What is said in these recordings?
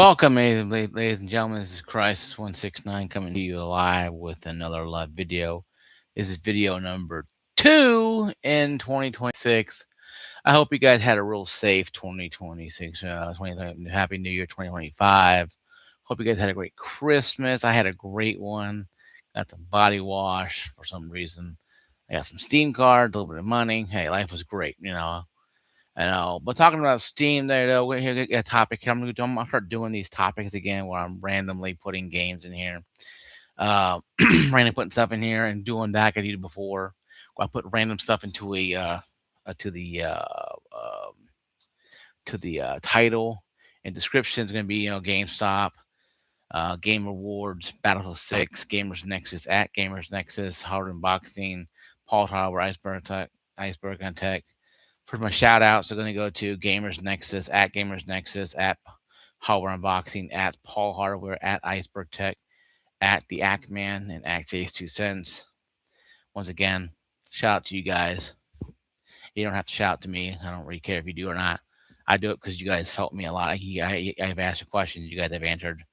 Welcome, ladies and gentlemen. This is Christ169 coming to you live with another live video. This is video number 2 in 2026. I hope you guys had a real safe 2026. Happy New Year 2025. Hope you guys had a great Christmas. I had a great one. Got the body wash for some reason. I got some Steam cards, a little bit of money. Hey, life was great. I know, but talking about Steam, there though, we're here get a topic. I'm gonna start doing these topics again, where I'm randomly putting games in here, randomly putting stuff in here and doing that like I did before. Where I put random stuff into uh, to the uh, um, title and description is gonna be GameStop, Game Rewards, Battlefield 6, Gamers Nexus at Gamers Nexus, Hard Unboxing, Paul Harbor, Iceberg on Tech. For my shout outs, they're going to go to Gamers Nexus, at Hardware Unboxing, at Paul Hardware, at Iceberg Tech, at the Ackman, and at Jay's 2 Cents. Once again, shout out to you guys. You don't have to shout to me. I don't really care if you do or not. I do it because you guys help me a lot. I've asked you questions. You guys have answered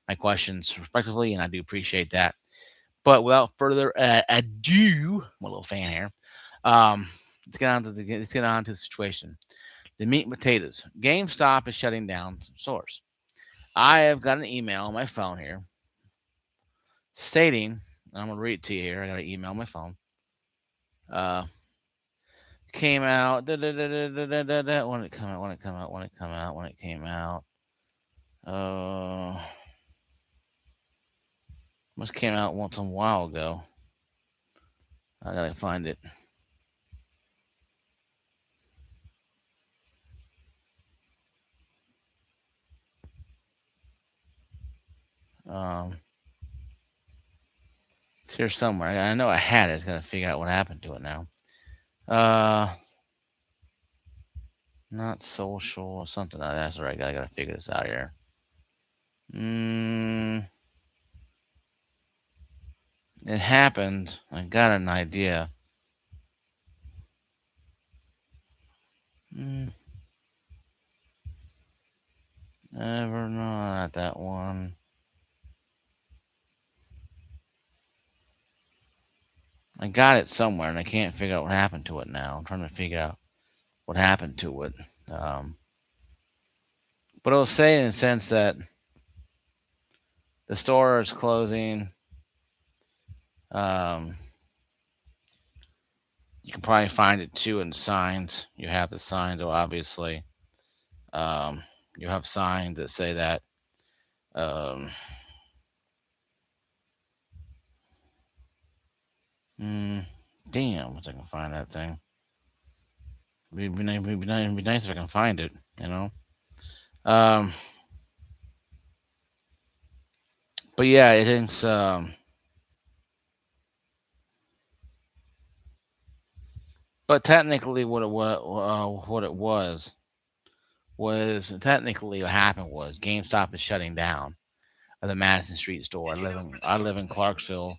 my questions respectively, and I do appreciate that. But without further ado, I'm a little fan here. Let's get on to the situation. The meat and potatoes. GameStop is shutting down some stores. I have got an email on my phone here stating, I'm going to read it to you here. I got an email on my phone. Came out. When it come out. When it came out. Must came out once a while ago. I gotta find it. It's here somewhere. I know I had it. I gotta figure out what happened to it now. Not social or something like that. That's right. I gotta figure this out here. It happened. I got an idea. Never, no, not that one. I got it somewhere, and I can't figure out what happened to it now. I'm trying to figure out what happened to it. But it'll say in a sense that the store is closing. You can probably find it too in the signs. You have the signs, obviously. You have signs that say that. Damn, once I can find that thing. It'd be nice if I can find it, you know. But yeah, it is. But technically, what it was technically what happened was GameStop is shutting down the Madison Street store. I live in Clarksville.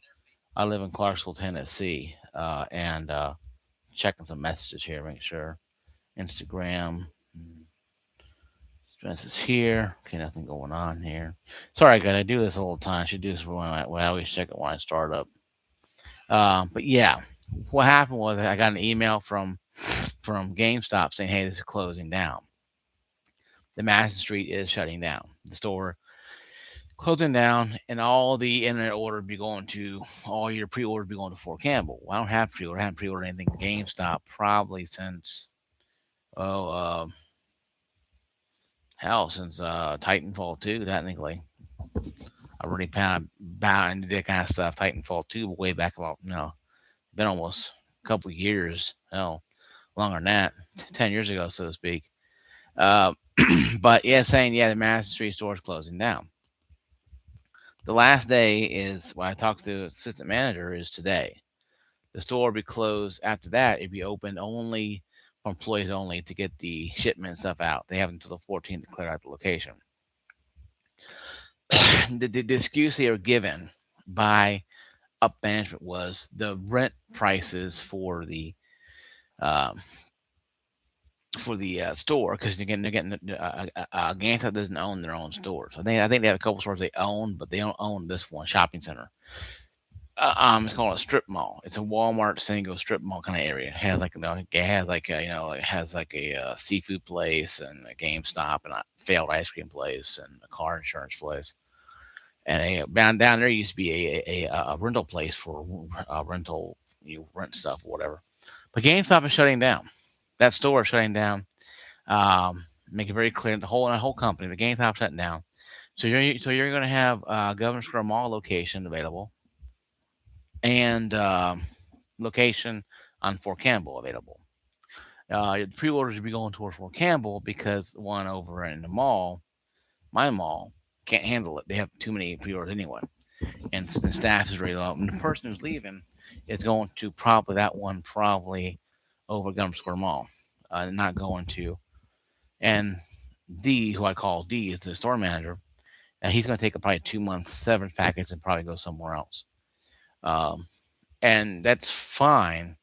I live in Clarksville, Tennessee, and checking some messages here, make sure. Instagram. Stress is here. Okay, nothing going on here. Sorry, guys, I do this all the time. I should do this when I always check it when I start up. But yeah, what happened was I got an email from GameStop saying, "Hey, this is closing down. The Madison Street is shutting down. The store closing down, and all the internet order be going to all your pre-order be going to Fort Campbell." Well, I don't have pre-order. I haven't pre-ordered anything at GameStop probably since since Titanfall 2. Technically, I really kind of bound into that kind of stuff. Titanfall 2 way back about been almost a couple years. Hell, longer than that, 10 years ago, so to speak. But yeah, saying the Madison Street store is closing down. The last day is when I talked to the assistant manager is today. The store will be closed after that. It'll be open only for employees only to get the shipment stuff out. They have until the 14th to clear out the location. The excuse they were given by up management was the rent prices for the for the store, because they're getting GameStop doesn't own their own stores. I think they have a couple stores they own, but they don't own this one shopping center. It's called a strip mall. It's a Walmart single strip mall kind of area. It has like it has like a, it has like a seafood place and a GameStop and a failed ice cream place and a car insurance place. And down there used to be a rental place for rental, you rent stuff or whatever. But GameStop is shutting down. That store is shutting down. Make it very clear the whole company, the GameStop shutting down. So you're going to have Governor Square Mall location available, and location on Fort Campbell available. Pre-orders will be going towards Fort Campbell because the one over in the mall, my mall, can't handle it. They have too many pre-orders anyway, and the staff is ready to go. And the person who's leaving is going to probably that one probably over Gum Square Mall, not going to. And D, who I call D, is the store manager. And he's going to take a probably 2 month severance package and probably go somewhere else. Um, and that's fine.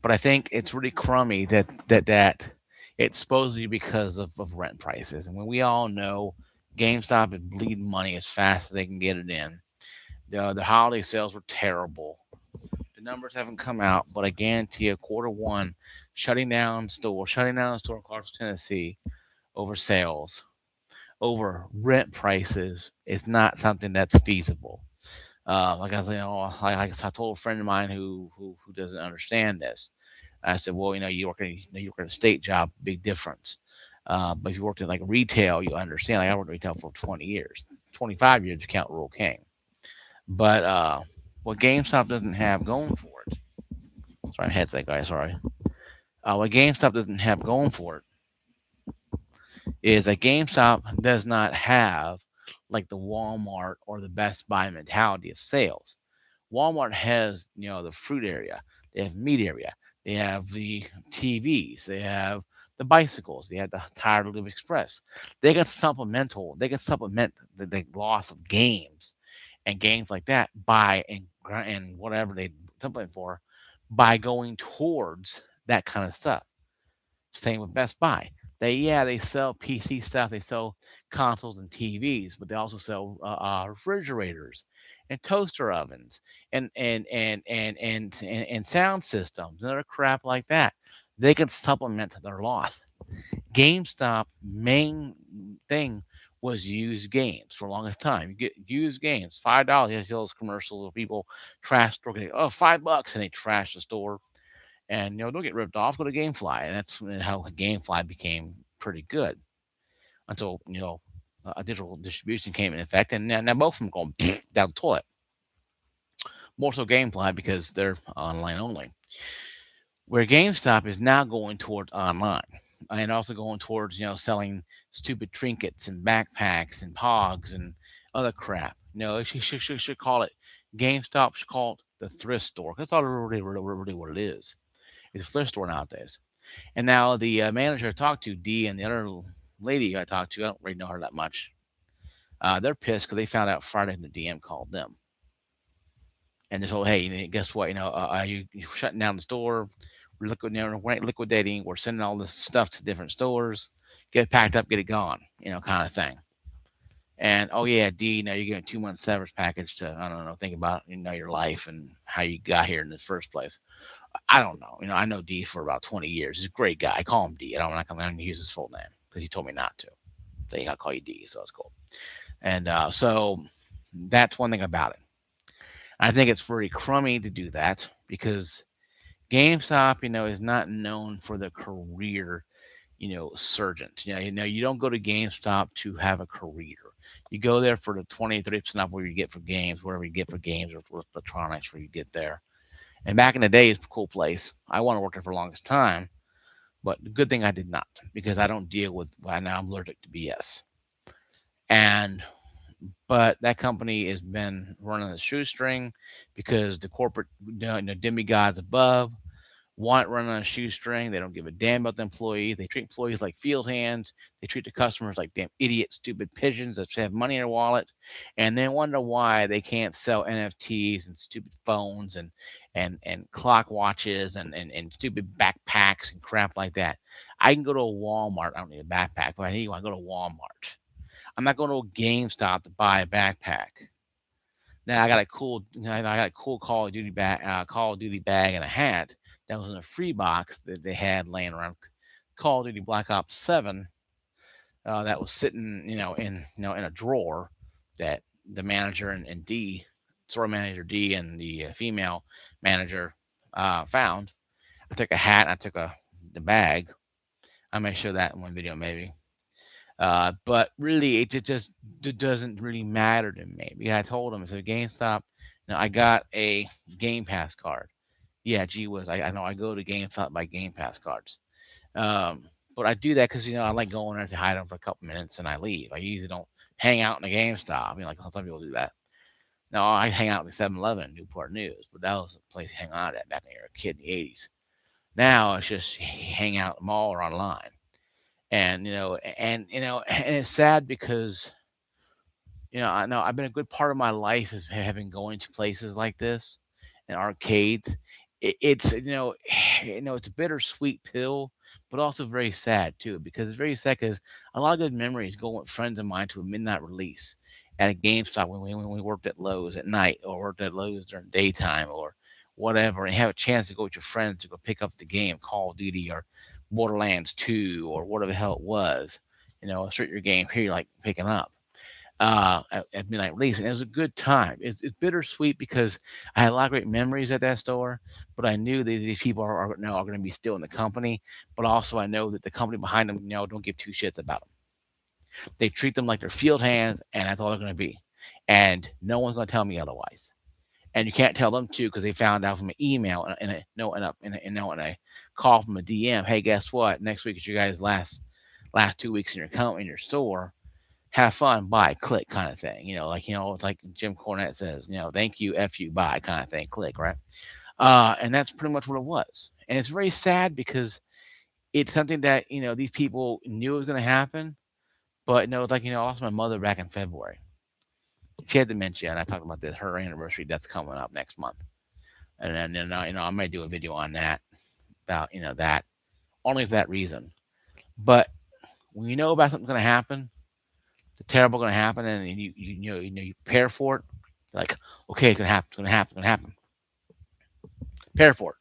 But I think it's really crummy that it's supposedly because of rent prices. And when we all know GameStop is bleeding money as fast as they can get it in. The holiday sales were terrible. The numbers haven't come out, but I guarantee you, quarter one, shutting down a store in Clarksville, Tennessee, over sales, over rent prices, is not something that's feasible. Like I told a friend of mine who doesn't understand this. I said, well, you work in a state job, big difference. But if you worked in like retail, you understand. Like I worked in retail for 20 years, 25 years, you count Rural King. But what GameStop doesn't have going for it, sorry, headset guy, sorry. What GameStop doesn't have going for it is that GameStop does not have like the Walmart or the Best Buy mentality of sales. Walmart has, the fruit area, they have meat area, they have the TVs, they have the bicycles, they have the Tire Delivery Express. They can supplement the loss of games and games like that by and whatever they supplement for by going towards that kind of stuff. Same with Best Buy. They sell PC stuff, they sell consoles and TVs, but they also sell refrigerators and toaster ovens and sound systems and other crap like that. They can supplement their loss. GameStop main thing was used games for the longest time. You get used games, $5. You see those commercials of people trash store getting $5, and they trash the store, and don't get ripped off. Go to GameFly, and that's how GameFly became pretty good until a digital distribution came in effect, and now both of them going down the toilet. More so GameFly because they're online only, where GameStop is now going towards online and also going towards selling stupid trinkets and backpacks and pogs and other crap. It should call it GameStop. Should call it the thrift store. That's all really what it is. It's a thrift store nowadays. And now the manager I talked to, D, and the other lady I talked to, I don't really know her that much. They're pissed because they found out Friday the DM called them and they told, hey, guess what? You're shutting down the store. We're liquidating. We're sending all this stuff to different stores. Get it packed up, get it gone. Kind of thing. And oh yeah, D, now you're getting a 2 month severance package to I don't know, think about your life and how you got here in the first place. I don't know. I know D for about 20 years. He's a great guy. I call him D. I'm not going to use his full name because he told me not to. So I call you D, so it's cool. And so that's one thing about it. I think it's very crummy to do that because GameStop, is not known for the career, surgeons. You don't go to GameStop to have a career. You go there for the 20, 30% off where you get for games, whatever you get for games or for electronics, where you get there. And back in the day, it's a cool place. I want to work there for the longest time, but the good thing I did not because I don't deal with. Well, now I'm allergic to BS. And but that company has been running a shoestring because the corporate demigods above want it run on a shoestring. They don't give a damn about the employees. They treat employees like field hands. They treat the customers like damn idiot, stupid pigeons that have money in their wallet, and they wonder why they can't sell NFTs and stupid phones and clock watches and stupid backpacks and crap like that. I can go to a Walmart. I don't need a backpack, but I need one. I go to Walmart. I'm not going to a GameStop to buy a backpack. Now I got a cool Call of Duty bag and a hat that was in a free box that they had laying around. Call of Duty Black Ops 7 that was sitting, in a drawer that the manager and D, store manager D, and the female manager found. I took a hat. I took the bag. I may show that in one video maybe. But really, it doesn't really matter to me. Yeah, I told him, I said, GameStop, I got a Game Pass card. Yeah, gee whiz, I know I go to GameStop to buy Game Pass cards. But I do that because, I like going there to hide them for a couple minutes and I leave. I usually don't hang out in a GameStop. Like some people do that. No, I hang out in the 7-Eleven in Newport News, but that was the place to hang out at back when you were a kid in the 80s. Now it's just hang out at the mall or online. And it's sad because I know I've been a good part of my life is having going to places like this and arcades. It's it's a bittersweet pill, but also very sad too because it's very sad because a lot of good memories go with friends of mine to a midnight release at a GameStop when we worked at Lowe's at night or worked at Lowe's during daytime or whatever, and have a chance to go with your friends to go pick up the game, Call of Duty or Borderlands 2 or whatever the hell it was. Insert your game here, you like picking up at midnight release, and it was a good time. It's bittersweet because I had a lot of great memories at that store, but I knew that these people are now are going to be still in the company. But also, I know that the company behind them, don't give two shits about them. They treat them like they're field hands, and that's all they're going to be. And no one's going to tell me otherwise. And you can't tell them too because they found out from an email and a no and a call from a DM. Hey, guess what? Next week is your guys' last 2 weeks in your store. Have fun, bye, click kind of thing. It's like Jim Cornette says, thank you, F you, bye kind of thing, click, right? And that's pretty much what it was. And it's very sad because it's something that, these people knew it was going to happen. But no, it's like, I lost my mother back in February. She had dementia, and I talked about this. Her anniversary that's coming up next month. And then, I might do a video on that about, that only for that reason. But when you know about something's going to happen, the terrible going to happen, and you prepare for it. Like, okay, it's going to happen. It's going to happen. It's going to happen. Prepare for it.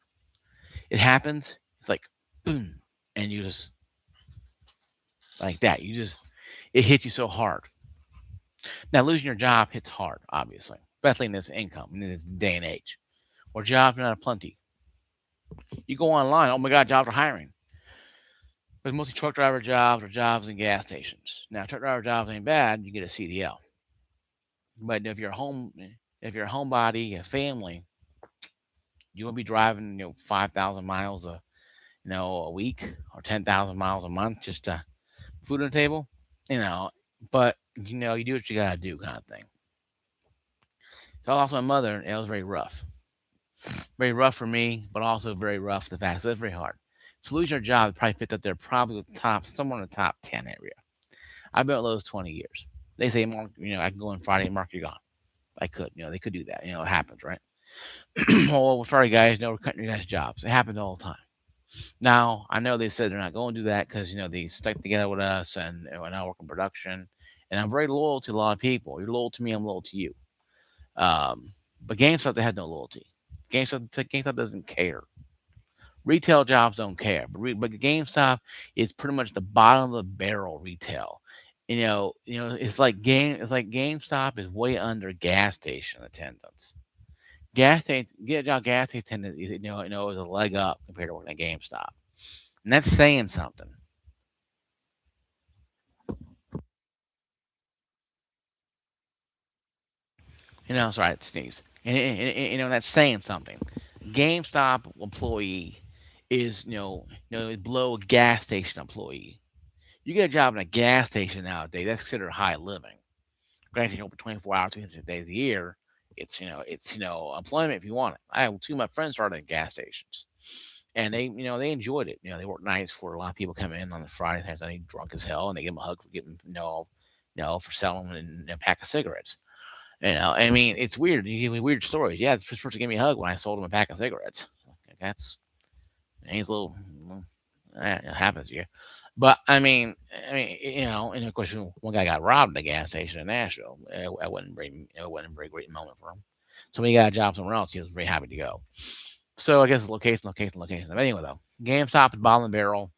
It happens. It's like boom, and you just like that. It hits you so hard. Now losing your job hits hard, obviously, especially in this income in this day and age, where jobs are not plenty. You go online. Oh my God, jobs are hiring. But mostly truck driver jobs or jobs in gas stations. Now, truck driver jobs ain't bad. You get a CDL. But if you're a homebody, a family, you want to be driving, 5,000 miles a week or 10,000 miles a month just to food on the table, you know. But you do what you gotta do, kind of thing. So I lost my mother, and it was very rough for me, but also very rough. The fact, so it's very hard. So losing your job probably fit up there, probably with top somewhere in the top 10 area. I've been at Lowe's 20 years. They say, Mark, I can go in Friday and Mark, you're gone. I could, they could do that. It happens, right? Oh, well, sorry guys, no, we're cutting your guys' jobs. It happens all the time. Now, I know they said they're not going to do that because, they stuck together with us and we're now working production. And I'm very loyal to a lot of people. You're loyal to me, I'm loyal to you. But GameStop, they had no loyalty. GameStop doesn't care. Retail jobs don't care. But GameStop is pretty much the bottom of the barrel retail. It's like GameStop is way under gas station attendants. Get a job gas station attendant, is a leg up compared to working at GameStop. And that's saying something. Sorry, I sneeze. That's saying something. GameStop employee is, below a gas station employee. You get a job in a gas station nowadays, that's considered high living. Granted, open 24 hours, 300 days a year. It's employment if you want it. I have two of my friends started in gas stations. and they enjoyed it. They work nights for a lot of people come in on the Friday times. They drunk as hell, and they give them a hug for getting for selling and a pack of cigarettes. I mean, it's weird. You give me weird stories. Yeah, it's supposed to give me a hug when I sold him a pack of cigarettes. That's he's a little. It happens here. But and of course, one guy got robbed at the gas station in Nashville. It wasn't a very great moment for him. So when he got a job somewhere else, he was very happy to go. So I guess location. But anyway, though, GameStop is bottom of the barrel,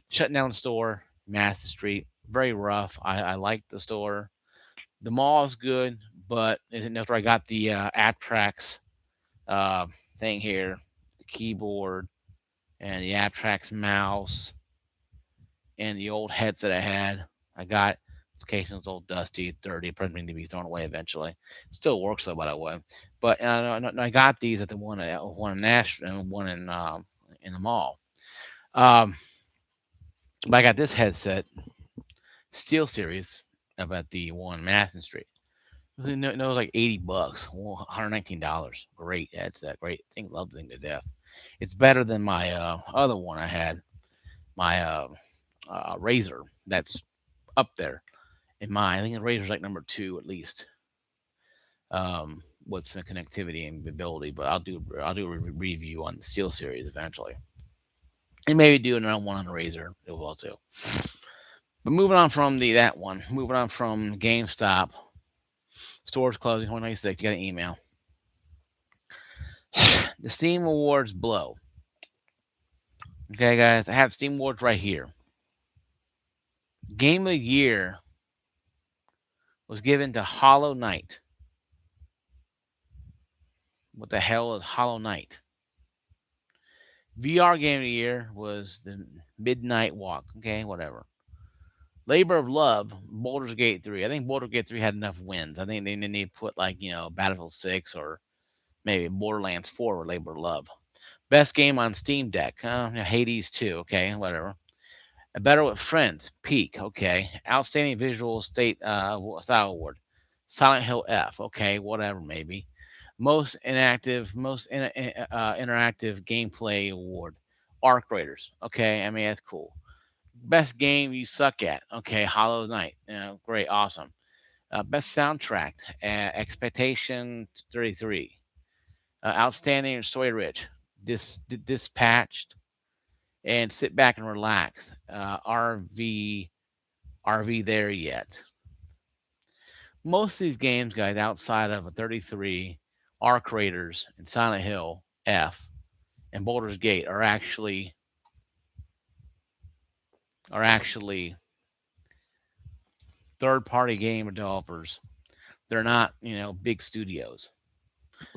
shutting down the store, Madison Street, very rough. I like the store. The mall is good, but after I got the AppTrax uh, thing here, the keyboard and the AppTrax mouse and the old headset I had. I got occasionally it's old dusty, dirty, probably to be thrown away eventually. Still works though, by the way. But I got these at the one in Nashville and one in the mall. Um, but I got this headset, Steel Series, up at the one in Madison Street. It was like $80, $119. Great headset, great thing. Love the thing to death. It's better than my other one I had, my Razer. That's up there in mine. I think the Razor's like number two at least with the connectivity and ability. But I'll do a review on the Steel Series eventually, and maybe do another one on the Razer as well too. But moving on from GameStop, stores closing 2026. You got an email. The Steam Awards blow. Okay, guys, I have Steam Awards right here. Game of the Year was given to Hollow Knight. What the hell is Hollow Knight? VR Game of the Year was the Midnight Walk. Okay, whatever. Labor of Love, Baldur's Gate 3. I think Baldur's Gate 3 had enough wins. I think they need to put Battlefield 6 or maybe Borderlands 4 or Labor of Love. Best game on Steam Deck. Hades 2. Okay, whatever. A Better with Friends, Peak. Okay. Outstanding Visual Style Award. Silent Hill F. Okay, whatever, maybe. Most interactive gameplay award. Arc Raiders. Okay, I mean that's cool. Best game you suck at. Okay, Hollow Knight. Great, awesome. Best soundtrack. Expectation 33. Outstanding and story rich. Dispatched and sit back and relax. RV there yet. Most of these games, guys, outside of a 33, Arc Raiders, and Silent Hill F, and Baldur's Gate are actually third-party game developers. They're not, big studios.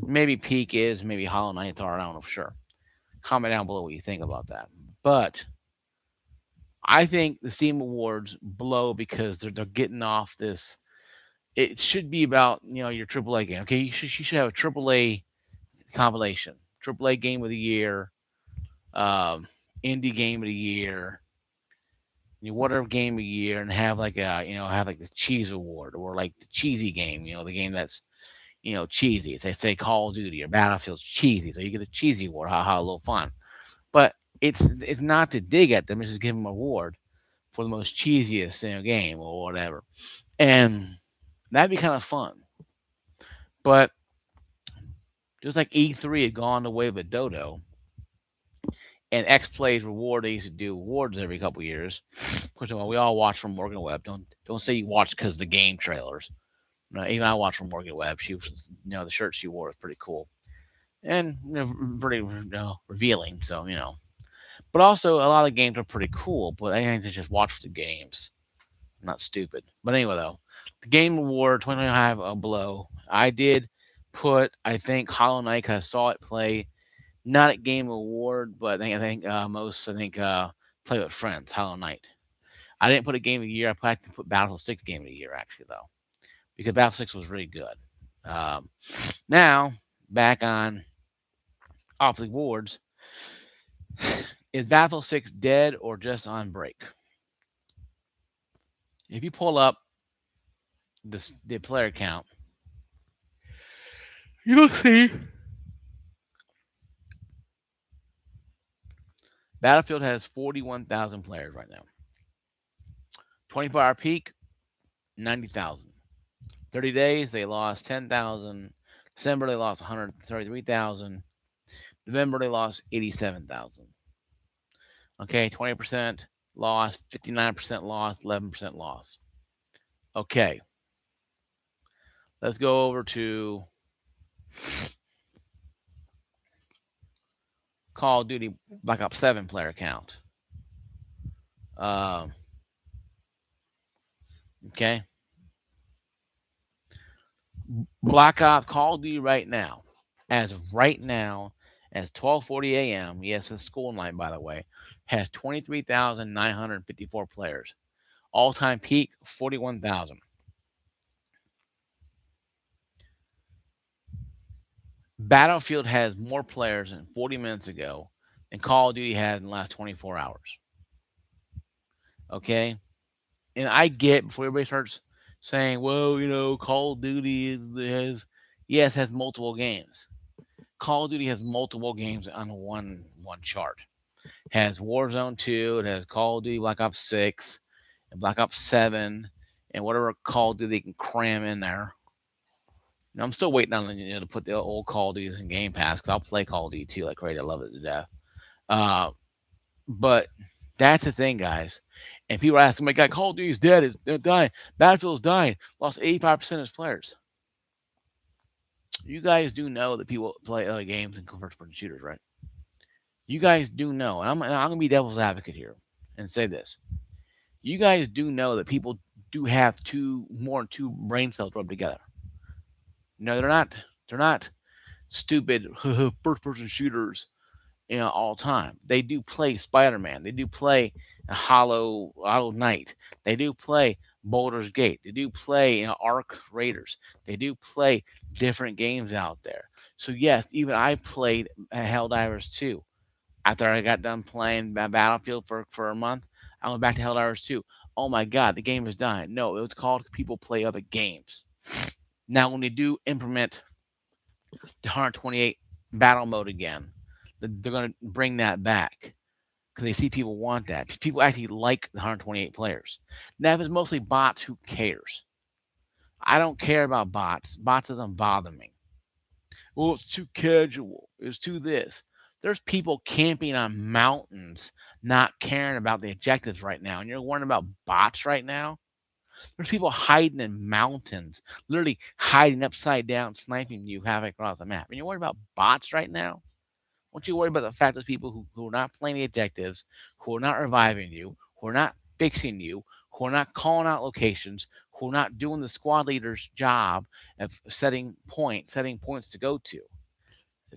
Maybe Peak is, maybe Hollow Knight are. I don't know for sure. Comment down below what you think about that. But I think the Steam Awards blow because they're getting off this. It should be about your AAA game. Okay, you should have a AAA compilation, AAA Game of the Year, um, Indie Game of the Year, whatever Game of the Year, and have like the Cheese Award or like the cheesy game. The game that's cheesy. They say Call of Duty or Battlefield's cheesy, so you get the cheesy award. Ha, a little fun. But it's not to dig at them. It's just give them an award for the most cheesiest game or whatever, and that'd be kind of fun. But just like E3 had gone the way of a dodo, and X Plays Reward, they used to do awards every couple of years. First of all, we all watch from Morgan Webb. Don't say you watch because the game trailers. Even I watched from Morgan Webb. She was, the shirt she wore was pretty cool and pretty revealing. So but also a lot of games are pretty cool. But I think to just watch the games. I'm not stupid. But anyway, though, the Game Award 2025 below. I did put, I think, Hollow Knight. I saw it play, not at Game Award, but I think Play with Friends, Hollow Knight. I didn't put a Game of the Year. I had to put Battlefield 6 Game of the Year actually though, because Battlefield 6 was really good. Um, Now back on off the awards, is Battlefield 6 dead or just on break? If you pull up the player count, you'll see Battlefield has 41,000 players right now. 24-hour peak, 90,000. 30 days, they lost 10,000. December, they lost 133,000. November, they lost 87,000. Okay, 20% loss, 59% loss, 11% loss. Okay, let's go over to Call of Duty Black Ops 7 player count. Okay, Black Ops Call of Duty right now, as of right now, as 12:40 a.m. Yes, it's school night, by the way. Has 23,954 players. All-time peak 41,000. Battlefield has more players than 40 minutes ago than Call of Duty had in the last 24 hours. Okay, and I get before everybody starts saying, "Well, Call of Duty has multiple games." Call of Duty has multiple games on one chart. It has Warzone 2, it has Call of Duty Black Ops 6, and Black Ops 7, and whatever Call of Duty they can cram in there. And I'm still waiting on to put the old Call of Duty in Game Pass because I'll play Call of Duty 2 like crazy. I love it to death. But that's the thing, guys. And people ask, "Oh my God, Call of Duty's dead. It's dying. Battlefield's dying. Lost 85% of its players." You guys do know that people play other games and first-person shooters, right? You guys do know, and I'm gonna be devil's advocate here and say this: you guys do know that people do have more than two brain cells rubbed together. No, they're not stupid first-person shooters, all the time. They do play Spider-Man. They do play Hollow Knight. They do play Boulder's Gate. They do play Ark Raiders. They do play different games out there. So yes, even I played Helldivers 2. After I got done playing Battlefield for a month, I went back to Helldivers 2. Oh my God, the game is dying. No, it was called people play other games. Now, when they do implement the 128 battle mode again, they're going to bring that back because they see people want that. People actually like the 128 players. Now, if it's mostly bots, who cares? I don't care about bots. Bots doesn't bother me. Well, it's too casual. It's too this. There's people camping on mountains, not caring about the objectives right now. And you're worrying about bots right now? There's people hiding in mountains, literally hiding upside down, sniping you halfway across the map. And you're worried about bots right now? Don't you worry about the fact there's people who are not playing the objectives, who are not reviving you, who are not fixing you, who are not calling out locations, who are not doing the squad leader's job of setting points to go to.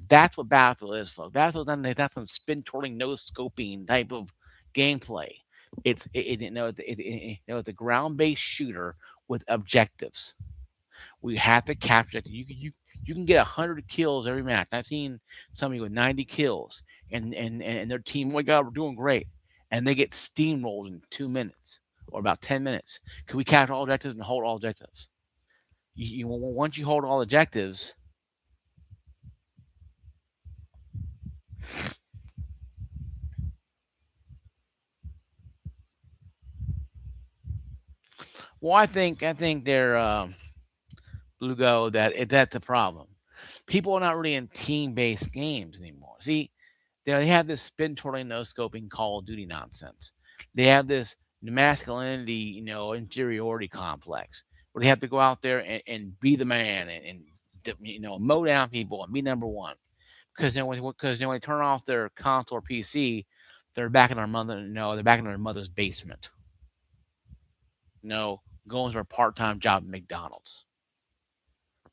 That's what Battlefield is, folks. Battlefield's not that's some spin twirling, no scoping type of gameplay. It's a ground based shooter with objectives. We have to capture. You can get 100 kills every match. I've seen somebody with 90 kills, and their team. Oh my God, we're doing great, and they get steamrolled in 2 minutes or about 10 minutes. Can we capture all objectives and hold all objectives? Once you hold all objectives, well, I think they're Lugo that's the problem. People are not really in team-based games anymore. See, they have this spin twirling, no scoping Call of Duty nonsense. They have this masculinity, inferiority complex where they have to go out there and be the man and mow down people and be number one. Because when they turn off their console or PC, they're back in their mother. No, they're back in their mother's basement. No, going to a part-time job at McDonald's.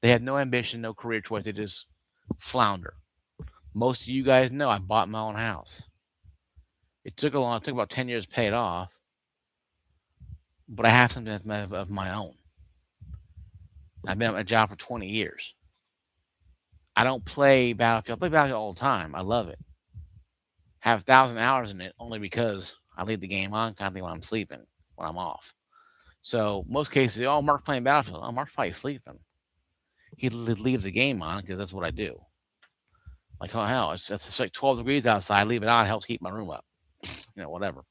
They have no ambition, no career choice. They just flounder. Most of you guys know I bought my own house. It took about 10 years to pay it off, but I have something of my own. I've been at my job for 20 years. I don't play Battlefield. I play Battlefield all the time. I love it. Have 1,000 hours in it only because I leave the game on constantly when I'm sleeping, when I'm off. So most cases, oh, Mark's playing Battlefield. Oh, Mark's probably sleeping. He leaves the game on because that's what I do. Like, oh hell, it's like 12 degrees outside. Leave it on. It helps keep my room up. whatever.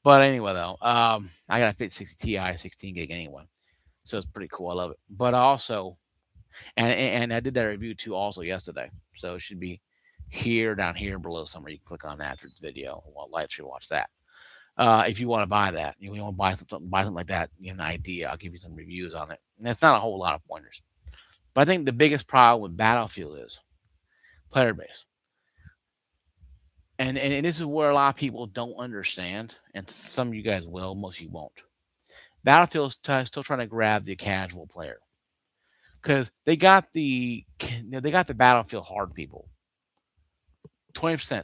But anyway, though, I got a 5060 Ti 16 gig anyway, so it's pretty cool. I love it. But also, and I did that review too also yesterday, so it should be here down here below somewhere. You can click on that after this video. Well, live stream watch that. If you want to buy that, you want to buy something like that, you have an idea. I'll give you some reviews on it. And it's not a whole lot of pointers. But I think the biggest problem with Battlefield is player base. And this is where a lot of people don't understand, and some of you guys will, most of you won't. Battlefield is still trying to grab the casual player because they got the Battlefield hard people. 20%.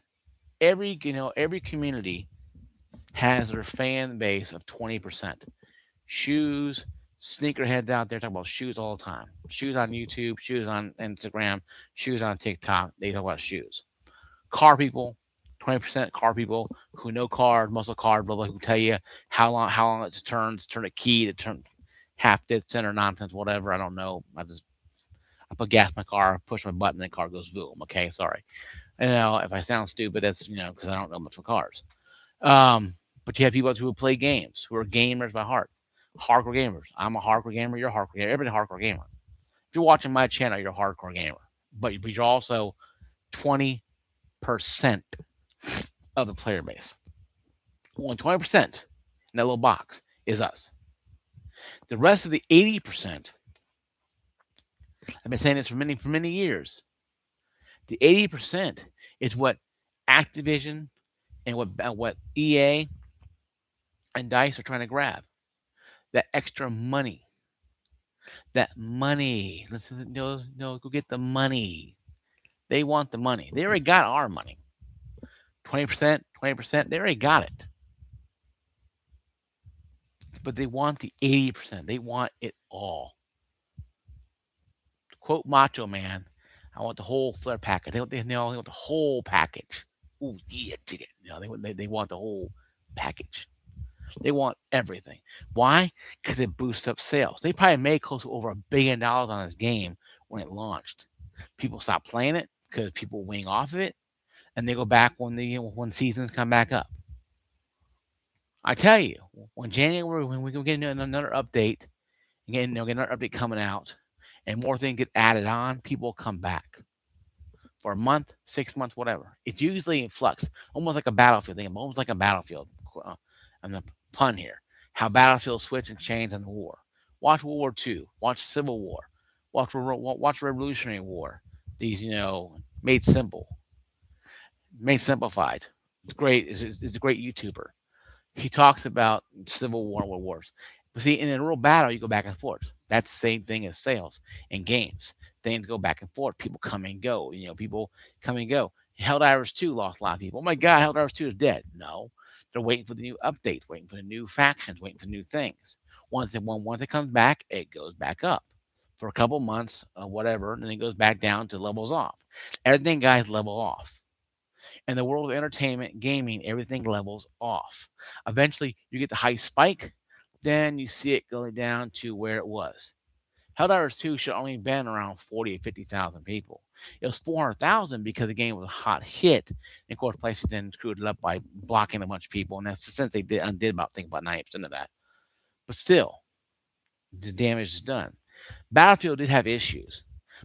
Every community has their fan base of 20%. Shoes, sneakerheads out there talk about shoes all the time. Shoes on YouTube, shoes on Instagram, shoes on TikTok. They talk about shoes. Car people, 20% car people who know cars, muscle cars, blah blah, who tell you how long it turns, turn a key to turn half dead center nonsense, whatever. I don't know. I put gas in my car, push my button, and the car goes boom. Okay, sorry. If I sound stupid, that's because I don't know much for cars. But you have people who play games, who are gamers by heart, hardcore gamers. I'm a hardcore gamer. You're a hardcore gamer. Everybody's a hardcore gamer. If you're watching my channel, you're a hardcore gamer. But you're also 20% of the player base. Only 20% in that little box is us. The rest of the 80%, I've been saying this for many years. The 80% is what Activision and what EA and Dice are trying to grab. That extra money. That money. Listen, no, go get the money. They want the money. They already got our money. 20%, 20%, they already got it. But they want the 80%. They want it all. Quote Macho Man, I want the whole flare package. They want the whole package. Ooh, yeah, they want the whole package. They want everything. Why? Because it boosts up sales. They probably made close to over $1 billion on this game when it launched. People stop playing it because people wing off of it, and they go back when seasons come back up. I tell you, when January, when we can get another update, get another update coming out, and more things get added on, people come back for a month, 6 months, whatever. It's usually in flux, almost like a battlefield. Almost like a battlefield. I'm the pun here. How battlefields switch and change in the war. Watch World War II. Watch Civil War. Watch Revolutionary War. These, made simple, made simplified. It's great. It's a great YouTuber. He talks about Civil War and World Wars. But see, in a real battle, you go back and forth. That's the same thing as sales and games. Things go back and forth. People come and go. People come and go. Helldivers 2 lost a lot of people. Oh my God, Helldivers 2 is dead. No, they're waiting for the new updates, waiting for the new factions, waiting for new things. Once it comes back, it goes back up for a couple months or whatever, and then it goes back down to levels off. Everything, guys, level off. In the world of entertainment, gaming, everything levels off. Eventually, you get the high spike, then you see it going down to where it was. Helldivers 2 should only been around 40 or 50,000 people. It was 400,000 because the game was a hot hit. And of course, PlayStation then screwed it up by blocking a bunch of people. And that's since they undid about 90% of that. But still, the damage is done. Battlefield did have issues,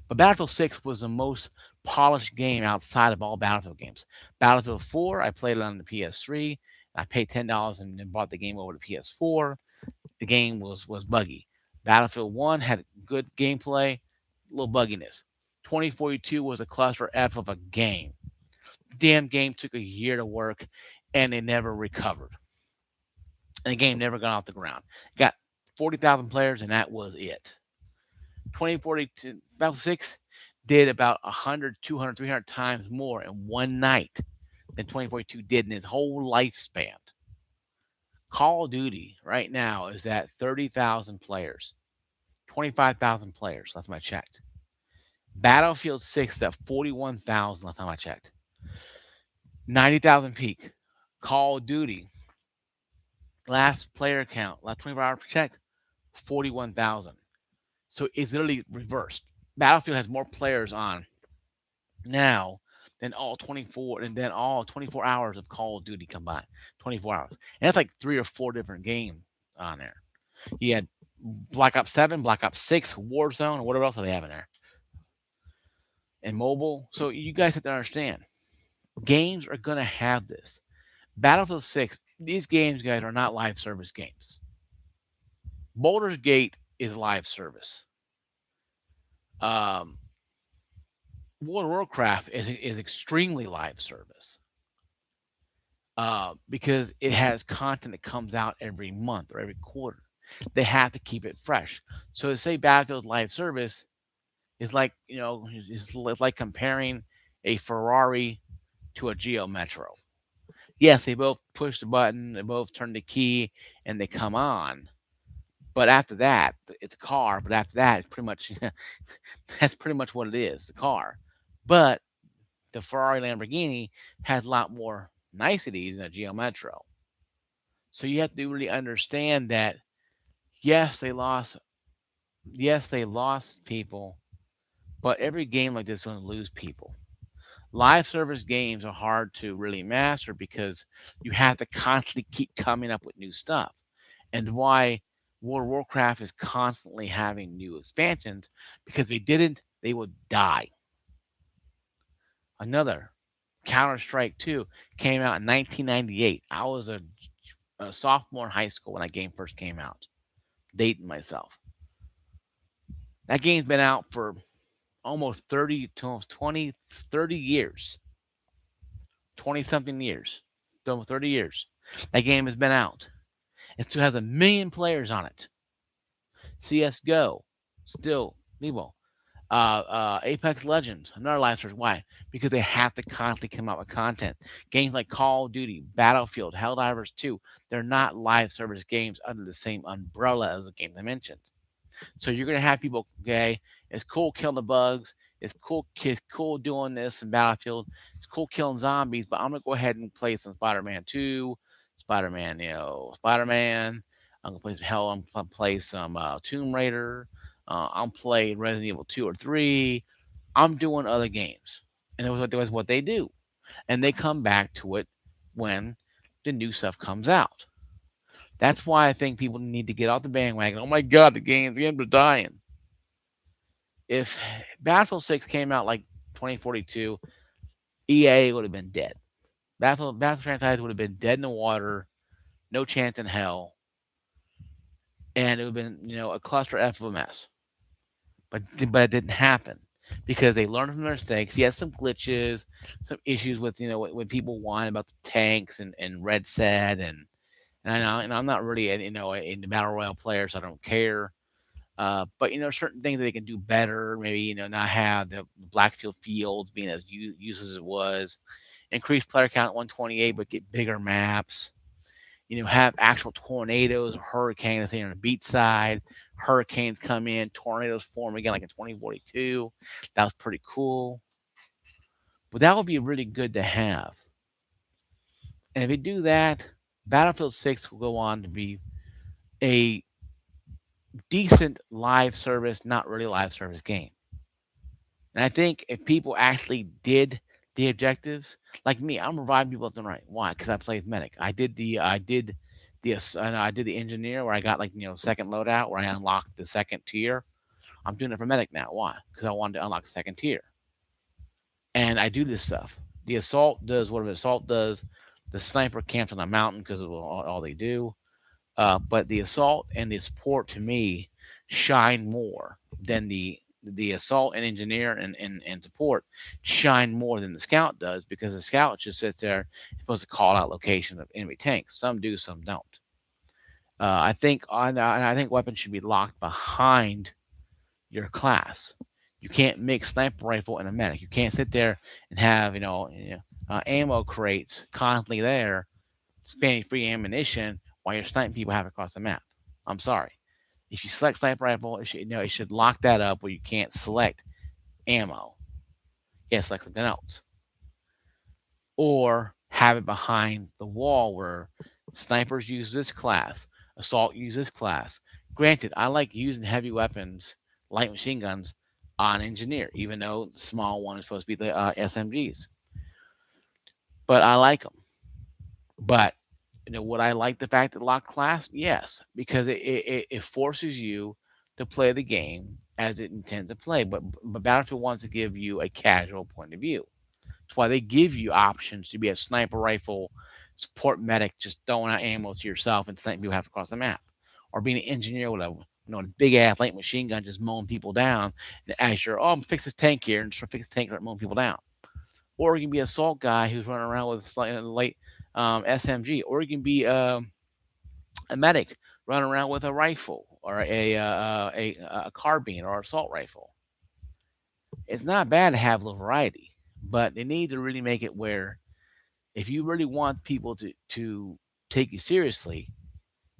but Battlefield 6 was the most polished game outside of all Battlefield games. Battlefield 4, I played it on the PS3. I paid $10 and then bought the game over to PS4. The game was buggy. Battlefield 1 had good gameplay, little bugginess. 2042 was a cluster F of a game. Damn game took a year to work, and they never recovered. And the game never got off the ground. Got 40,000 players, and that was it. 2042 Battlefield 6 did about 100, 200, 300 times more in one night than 2042 did in its whole lifespan. Call of Duty right now is at 30,000 players, 25,000 players last time I checked. Battlefield 6 is at 41,000 last time I checked. 90,000 peak. Call of Duty, last player count, last 24 hours check, 41,000. So it's literally reversed. Battlefield has more players on now than all 24 hours of Call of Duty combined. 24 hours. And that's like 3 or 4 different games on there. You had Black Ops 7, Black Ops 6, Warzone, whatever else do they have in there. And mobile. So you guys have to understand, games are gonna have this. Battlefield 6, these games, guys, are not live service games. Baldur's Gate is live service. Um, World of Warcraft is extremely live service because it has content that comes out every month or every quarter. They have to keep it fresh. So to say Battlefield live service is like it's like comparing a Ferrari to a Geo Metro. Yes, they both push the button, they both turn the key, and they come on. But after that, it's a car. But after that, it's pretty much that's pretty much what it is, the car. But the Ferrari Lamborghini has a lot more niceties than a Geo Metro. So you have to really understand that yes, they lost people, but every game like this is going to lose people. Live service games are hard to really master because you have to constantly keep coming up with new stuff. And why World of Warcraft is constantly having new expansions, because if they didn't, they would die. Another Counter Strike 2 came out in 1998. I was a sophomore in high school when that game first came out. Dating myself. That game's been out for almost 30 to almost 20, 30 years. 20 something years. Almost 30 years. That game has been out. It still has 1 million players on it. CSGO, still, Nebo. Apex Legends, another live service. Why? Because they have to constantly come out with content. Games like Call of Duty, Battlefield, Helldivers 2, they're not live service games under the same umbrella as the games I mentioned. So you're gonna have people, okay, it's cool killing the bugs, it's cool doing this in Battlefield, it's cool killing zombies, but I'm gonna go ahead and play some Spider-Man 2, Spider-Man. I'm gonna play some Hell, I'm gonna play some Tomb Raider, I'm playing Resident Evil 2 or 3. I'm doing other games. And that was what they do. And they come back to it when the new stuff comes out. That's why I think people need to get off the bandwagon. Oh my God, the games are dying. If Battlefield 6 came out like 2042, EA would have been dead. Battlefield franchise would have been dead in the water, no chance in hell, and it would have been a cluster F of a mess. But it didn't happen because they learned from their mistakes. Yes, some glitches, some issues with when people whine about the tanks and Red Set and I know, and I'm not really in the battle royale player, so I don't care. But certain things that they can do better. Maybe not have the Blackfield fields being as used as it was. Increase player count at 128, but get bigger maps. Have actual tornadoes, hurricanes on the beach side. Hurricanes come in, tornadoes form again, like in 2042. That was pretty cool. But that would be really good to have. And if they do that, Battlefield 6 will go on to be a decent live service, not really live service game. And I think if people actually did the objectives, like me, I'm reviving people left and right. Why? Because I played medic. I did the engineer where I got like second loadout where I unlocked the second tier. I'm doing it for medic now. Why? Because I wanted to unlock the second tier. And I do this stuff. The assault does whatever the assault does. The sniper camps on a mountain because of all they do. But the assault and the support to me shine more than the assault and engineer and support shine more than the scout does, because the scout just sits there supposed to call out location of enemy tanks. Some do, some don't. I think weapons should be locked behind your class. You can't mix sniper rifle and a medic. You can't sit there and have ammo crates constantly there, spanning free ammunition while you're sniping people half across the map. I'm sorry. If you select sniper rifle, it should lock that up where you can't select ammo. You can't select something else. Or have it behind the wall where snipers use this class, assault use this class. Granted, I like using heavy weapons, light machine guns, on engineer, even though the small one is supposed to be the SMGs. but I like them. But would I like the fact that lock class? Yes, because it forces you to play the game as it intends to play. But Battlefield wants to give you a casual point of view. That's why they give you options to be a sniper rifle, support medic, just throwing out ammo to yourself and sniping people half across the map, or being an engineer with a big ass light machine gun just mowing people down. As you're, I'm fix this tank here and just fix the tank and mowing people down. Or you can be an assault guy who's running around with a light SMG, or you can be a medic running around with a rifle or a carbine or assault rifle. It's not bad to have a little variety, but they need to really make it where if you really want people to take you seriously,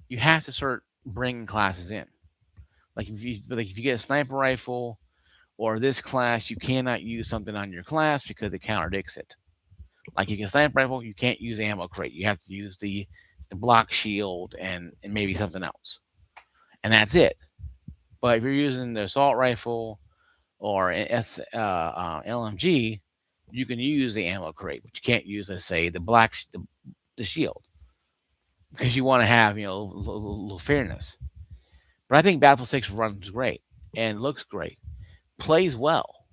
you have to start bringing classes in. Like if you get a sniper rifle or this class, you cannot use something on your class because it contradicts it. Like if you get a sniper rifle, you can't use ammo crate. You have to use the block shield and maybe something else, and that's it. But if you're using the assault rifle or an LMG, you can use the ammo crate, but you can't use, let's say, the shield because you want to have a little fairness. But I think Battlefield 6 runs great and looks great, plays well.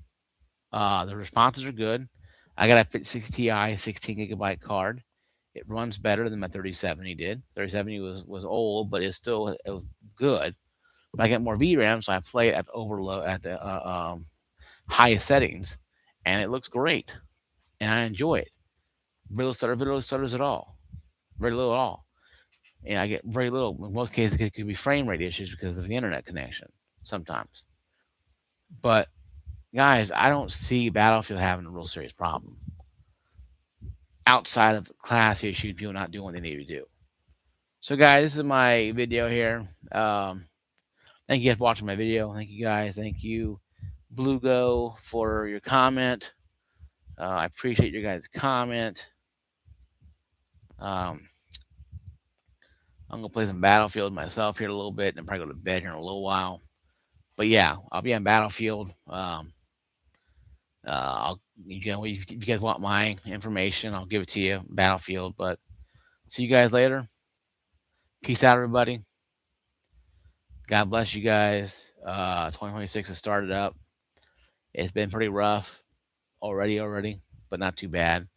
The responses are good. I got a 5060 Ti 16 gigabyte card. It runs better than my 3070 did. 3070 was old, but it was good. But I got more VRAM, so I play it at overload at the highest settings, and it looks great, and I enjoy it. Very little stutters at all, very little at all. And I get very little. In most cases, it could be frame rate issues because of the internet connection sometimes. But guys, I don't see Battlefield having a real serious problem outside of class issues, people not doing what they need to do. So, guys, this is my video here. Thank you guys for watching my video. Thank you guys. Thank you, Bluego, for your comment. I appreciate your guys' comment. Um, I'm gonna play some Battlefield myself here a little bit, and probably go to bed here in a little while. But yeah, I'll be on Battlefield. If you guys want my information, I'll give it to you. Battlefield. But see you guys later. Peace out, everybody. God bless you guys. 2026 has started up. It's been pretty rough already, but not too bad.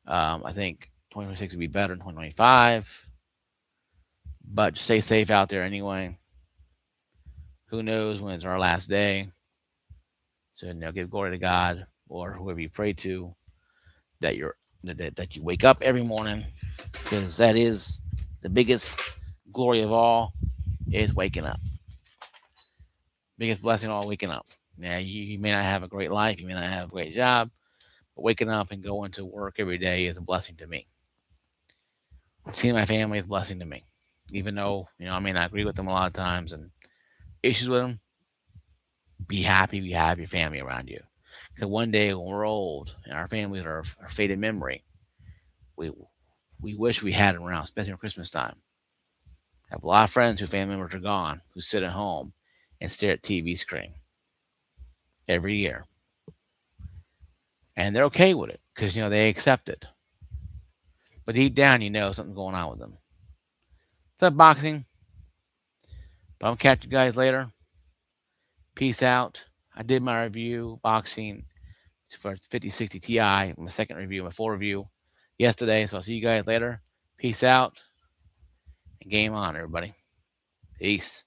I think 2026 will be better than 2025. But just stay safe out there anyway. Who knows when it's our last day? So give glory to God or whoever you pray to that you wake up every morning, because that is the biggest glory of all, is waking up. Biggest blessing of all, waking up. Yeah, you may not have a great life, you may not have a great job, but waking up and going to work every day is a blessing to me. Seeing my family is a blessing to me, even though I may not agree with them a lot of times and issues with them. Be happy you have your family around you, because one day when we're old and our families are faded memory, we wish we had them around, especially at Christmas time. I have a lot of friends whose family members are gone, who sit at home and stare at TV screen every year, and they're okay with it because they accept it. But deep down, something's going on with them. It's unboxing, but I'll catch you guys later. Peace out. I did my review boxing for 5060 Ti, my second review, my full review yesterday. So I'll see you guys later. Peace out and game on, everybody. Peace.